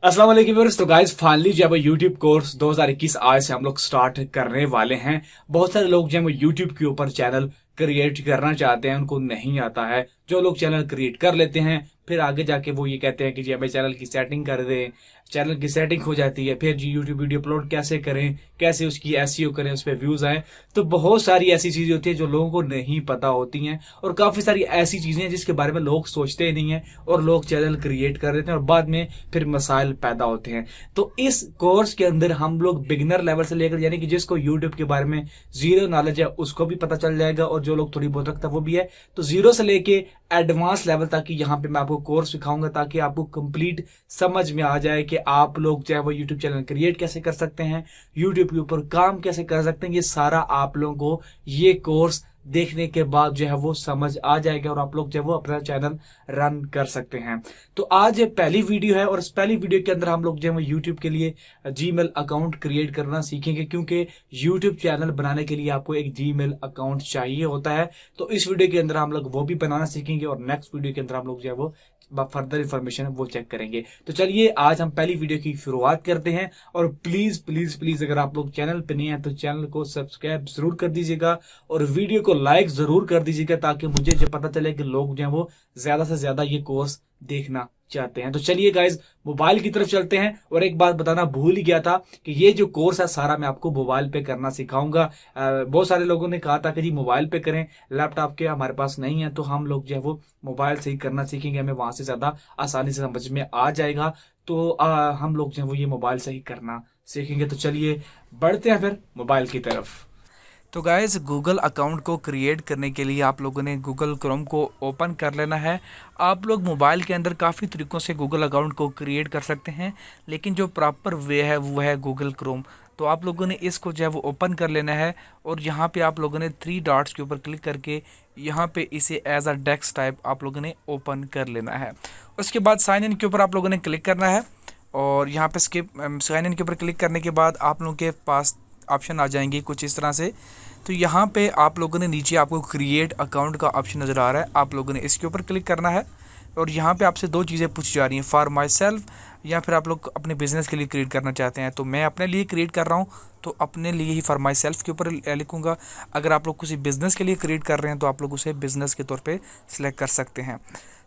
अस्सलाम वालेकुम व्यूअर्स। तो गाइस फाइनली जो है वो यूट्यूब कोर्स 2021 आज से हम लोग स्टार्ट करने वाले हैं। बहुत सारे लोग जो है वो यूट्यूब के ऊपर चैनल क्रिएट करना चाहते हैं, उनको नहीं आता है। जो लोग चैनल क्रिएट कर लेते हैं फिर आगे जाके वो ये कहते हैं कि जी हमें चैनल की सेटिंग कर दें। चैनल की सेटिंग हो जाती है, फिर जी यूट्यूब वीडियो अपलोड कैसे करें, कैसे उसकी एसईओ करें, उस पर व्यूज आए। तो बहुत सारी ऐसी चीजें होती है जो लोगों को नहीं पता होती हैं, और काफी सारी ऐसी चीजें हैं जिसके बारे में लोग सोचते ही नहीं है और लोग चैनल क्रिएट कर देते हैं और बाद में फिर मसाइल पैदा होते हैं। तो इस कोर्स के अंदर हम लोग बिगिनर लेवल से लेकर, यानी कि जिसको यूट्यूब के बारे में जीरो नॉलेज है उसको भी पता चल जाएगा, और जो लोग थोड़ी बहुत रखता है वो भी है। तो जीरो से लेके एडवांस लेवल तक की यहाँ पे मैं आपको कोर्स सिखाऊंगा, ताकि आपको कंप्लीट समझ में आ जाए कि आप लोग चाहे वो यूट्यूब चैनल क्रिएट कैसे कर सकते हैं, यूट्यूब के ऊपर काम कैसे कर सकते हैं। ये सारा आप लोगों को ये कोर्स देखने के बाद जो है वो समझ आ जाएगा, और आप लोग जो है वो अपना चैनल रन कर सकते हैं। तो आज पहली वीडियो है, और इस पहली वीडियो के अंदर हम लोग जो है वो यूट्यूब के लिए जीमेल अकाउंट क्रिएट करना सीखेंगे, क्योंकि यूट्यूब चैनल बनाने के लिए आपको एक जीमेल अकाउंट चाहिए होता है। तो इस वीडियो के अंदर हम लोग वो भी बनाना सीखेंगे, और नेक्स्ट वीडियो के अंदर हम लोग जो है वो फर्दर इन्फॉर्मेशन वो चेक करेंगे। तो चलिए आज हम पहली वीडियो की शुरुआत करते हैं। और प्लीज प्लीज प्लीज अगर आप लोग चैनल पे नहीं है तो चैनल को सब्सक्राइब जरूर कर दीजिएगा, और वीडियो को लाइक जरूर कर दीजिएगा, ताकि मुझे जो पता चले कि लोग जो है वो ज्यादा से ज्यादा ये कोर्स देखना चाहते हैं। तो चलिए गाइज मोबाइल की तरफ चलते हैं। और एक बात बताना भूल ही गया था कि ये जो कोर्स है सारा मैं आपको मोबाइल पे करना सिखाऊंगा। बहुत सारे लोगों ने कहा था कि जी मोबाइल पे करें, लैपटॉप के हमारे पास नहीं है। तो हम लोग जो है वो मोबाइल से ही करना सीखेंगे, हमें वहां से ज्यादा आसानी से समझ में आ जाएगा। तो हम लोग जो है वो ये मोबाइल से ही करना सीखेंगे। तो चलिए बढ़ते हैं फिर मोबाइल की तरफ। तो गाइस गूगल अकाउंट को क्रिएट करने के लिए आप लोगों ने गूगल क्रोम को ओपन कर लेना है। आप लोग मोबाइल के अंदर काफ़ी तरीक़ों से गूगल अकाउंट को क्रिएट कर सकते हैं, लेकिन जो प्रॉपर वे है वो है गूगल क्रोम। तो आप लोगों ने इसको जो है वो ओपन कर लेना है, और यहाँ पे आप लोगों ने 3 डॉट्स के ऊपर क्लिक करके यहाँ पे इसे एज अ डेस्क टाइप आप लोगों ने ओपन कर लेना है। उसके बाद साइन इन के ऊपर आप लोगों ने क्लिक करना है, और यहाँ पे साइन इन के ऊपर क्लिक करने के बाद आप लोगों के पास ऑप्शन आ जाएंगे कुछ इस तरह से। तो यहाँ पे आप लोगों ने नीचे आपको क्रिएट अकाउंट का ऑप्शन नज़र आ रहा है, आप लोगों ने इसके ऊपर क्लिक करना है। और यहाँ पे आपसे 2 चीज़ें पूछी जा रही हैं, फॉर माई सेल्फ, या फिर आप लोग अपने बिजनेस के लिए क्रिएट करना चाहते हैं। तो मैं अपने लिए क्रिएट कर रहा हूँ, तो अपने लिए ही फॉर माई सेल्फ के ऊपर लिखूँगा। अगर आप लोग किसी बिज़नेस के लिए क्रिएट कर रहे हैं तो आप लोग उसे बिज़नेस के तौर पे सिलेक्ट कर सकते हैं।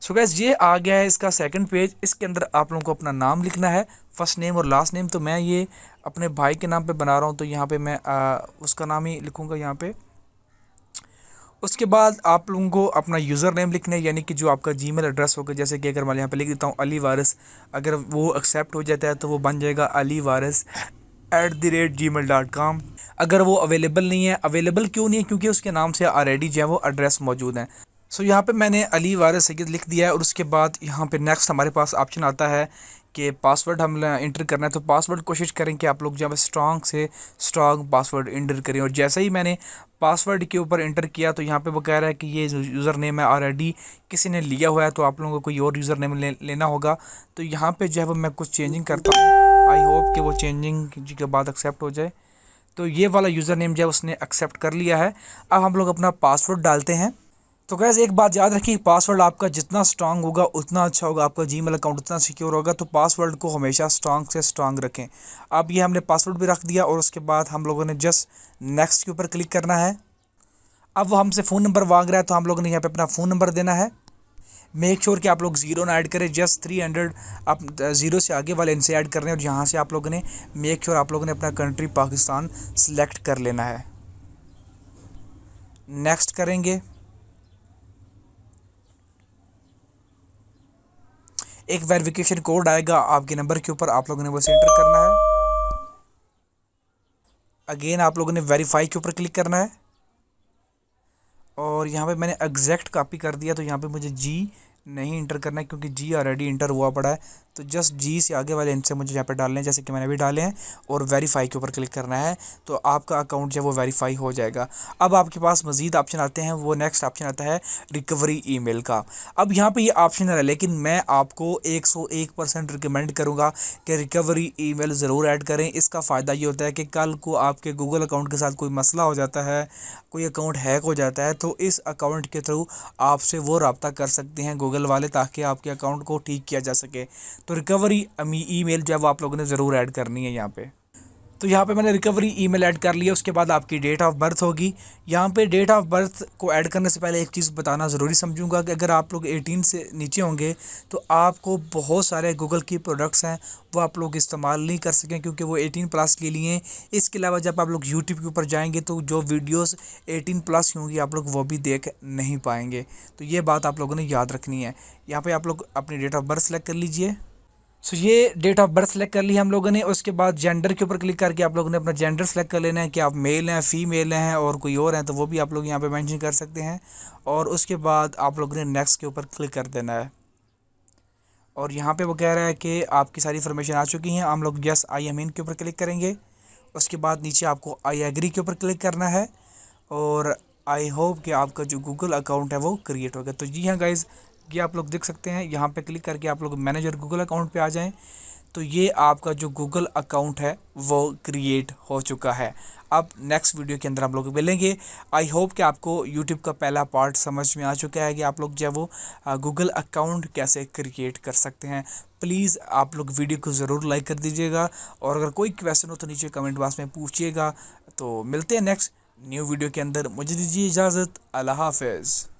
सो गाइस ये आ गया है इसका सेकंड पेज। इसके अंदर आप लोगों को अपना नाम लिखना है, फर्स्ट नेम और लास्ट नेम। तो मैं ये अपने भाई के नाम पे बना रहा हूँ, तो यहाँ पे मैं उसका नाम ही लिखूँगा यहाँ पे। उसके बाद आप लोगों को अपना यूज़र नेम लिखना है, यानी कि जो आपका जीमेल एड्रेस होगा। जैसे कि अगर मैं यहाँ पे लिख देता हूँ अली वारिस, अगर वो एक्सेप्ट हो जाता है तो वो बन जाएगा aliwaris@gmail.com। अगर वो अवेलेबल नहीं है, अवेलेबल क्यों नहीं है, क्योंकि उसके नाम से ऑलरेडी जो है वो एड्रेस मौजूद है। सो यहाँ पे मैंने अली वारिस सैयद लिख दिया है, और उसके बाद यहाँ पे नेक्स्ट हमारे पास ऑप्शन आता है कि पासवर्ड हम इंटर करना है। तो पासवर्ड कोशिश करें कि आप लोग जब स्ट्रॉन्ग से स्ट्रॉन्ग पासवर्ड इंटर करें। और जैसे ही मैंने पासवर्ड के ऊपर इंटर किया तो यहाँ पे वो कह रहा है कि ये यूज़र नेम है ऑलरेडी किसी ने लिया हुआ है, तो आप लोगों को कोई और यूज़र नेम लेना होगा। तो यहाँ पे जो है वो मैं कुछ चेंजिंग करता हूँ, आई होप कि वो चेंजिंग के बाद एक्सेप्ट हो जाए। तो ये वाला यूज़र नेम जो है उसने एक्सेप्ट कर लिया है। अब हम लोग अपना पासवर्ड डालते हैं। तो गैस एक बात याद रखिए, पासवर्ड आपका जितना स्ट्रांग होगा उतना अच्छा होगा, आपका जीमेल अकाउंट उतना सिक्योर होगा। तो पासवर्ड को हमेशा स्ट्रांग से स्ट्रांग रखें। अब ये हमने पासवर्ड भी रख दिया, और उसके बाद हम लोगों ने जस्ट नेक्स्ट के ऊपर क्लिक करना है। अब वो हमसे फ़ोन नंबर मांग रहा है, तो हम लोगों ने यहाँ पे अपना फ़ोन नंबर देना है। मेक श्योर कि आप लोग 0 ना ऐड करें, जस्ट 300 आप 0 से आगे वाले इनसे ऐड कर रहे हैं। और यहाँ से आप लोगों ने मेक श्योर आप लोगों ने अपना कंट्री पाकिस्तान सेलेक्ट कर लेना है। नेक्स्ट करेंगे, एक वेरिफिकेशन कोड आएगा आपके नंबर के ऊपर, आप लोगों ने वो एंटर करना है। अगेन आप लोगों ने वेरीफाई के ऊपर क्लिक करना है, और यहाँ पे मैंने एग्जैक्ट कॉपी कर दिया। तो यहाँ पे मुझे जी नहीं इंटर करना है, क्योंकि जी ऑलरेडी इंटर हुआ पड़ा है। तो जस्ट जी से आगे वाले इनसे मुझे यहाँ पे डालने हैं, जैसे कि मैंने भी डाले हैं। और वेरीफाई के ऊपर क्लिक करना है, तो आपका अकाउंट जो है वो वेरीफाई हो जाएगा। अब आपके पास मज़ीद ऑप्शन आते हैं, वो नेक्स्ट ऑप्शन आता है रिकवरी ईमेल का। अब यहाँ पे ये ऑप्शनल है, लेकिन मैं आपको 101% रिकमेंड करूँगा कि रिकवरी ईमेल ज़रूर ऐड करें। इसका फ़ायदा ये होता है कि कल को आपके गूगल अकाउंट के साथ कोई मसला हो जाता है, कोई अकाउंट हैक हो जाता है, तो इस अकाउंट के थ्रू आपसे वो रब्ता कर सकते हैं गूगल गूगल वाले, ताकि आपके अकाउंट को ठीक किया जा सके। तो रिकवरी ईमेल जो है वो आप लोगों ने ज़रूर ऐड करनी है यहाँ पे। तो यहाँ पे मैंने रिकवरी ईमेल ऐड कर लिया। उसके बाद आपकी डेट ऑफ बर्थ होगी। यहाँ पे डेट ऑफ बर्थ को ऐड करने से पहले एक चीज़ बताना ज़रूरी समझूंगा कि अगर आप लोग 18 से नीचे होंगे तो आपको बहुत सारे गूगल की प्रोडक्ट्स हैं वो आप लोग इस्तेमाल नहीं कर सकें, क्योंकि वो 18 प्लस के लिए हैं। इसके अलावा जब आप लोग यूट्यूब के ऊपर जाएंगे तो जो वीडियोस 18 प्लस होंगी आप लोग वो भी देख नहीं पाएंगे। तो ये बात आप लोगों ने याद रखनी है। यहाँ पर आप लोग अपनी डेट ऑफ बर्थ सेलेक्ट कर लीजिए। सो ये डेट ऑफ बर्थ सेलेक्ट कर ली हम लोगों ने। उसके बाद जेंडर के ऊपर क्लिक करके आप लोगों ने अपना जेंडर सेलेक्ट कर लेना है कि आप मेल हैं, फीमेल हैं और कोई और हैं, तो वो भी आप लोग यहाँ पे मेंशन कर सकते हैं। और उसके बाद आप लोगों ने नेक्स्ट के ऊपर क्लिक कर देना है। और यहाँ पे वो कह रहा है कि आपकी सारी इन्फॉर्मेशन आ चुकी हैं। हम लोग यस आई एम इन के ऊपर क्लिक करेंगे। उसके बाद नीचे आपको आई एग्री के ऊपर क्लिक करना है। और आई होप कि आपका जो गूगल अकाउंट है वो क्रिएट हो गया। तो जी हाँ गाइज़, ये आप लोग देख सकते हैं। यहाँ पे क्लिक करके आप लोग मैनेजर गूगल अकाउंट पे आ जाएं तो ये आपका जो गूगल अकाउंट है वो क्रिएट हो चुका है। अब नेक्स्ट वीडियो के अंदर हम लोग मिलेंगे। आई होप कि आपको यूट्यूब का पहला पार्ट समझ में आ चुका है कि आप लोग जो है वो गूगल अकाउंट कैसे क्रिएट कर सकते हैं। प्लीज़ आप लोग वीडियो को ज़रूर लाइक कर दीजिएगा, और अगर कोई क्वेश्चन हो तो नीचे कमेंट बॉक्स में पूछिएगा। तो मिलते हैं नेक्स्ट न्यू वीडियो के अंदर। मुझे दीजिए इजाज़त। अल्लाह हाफ़िज़।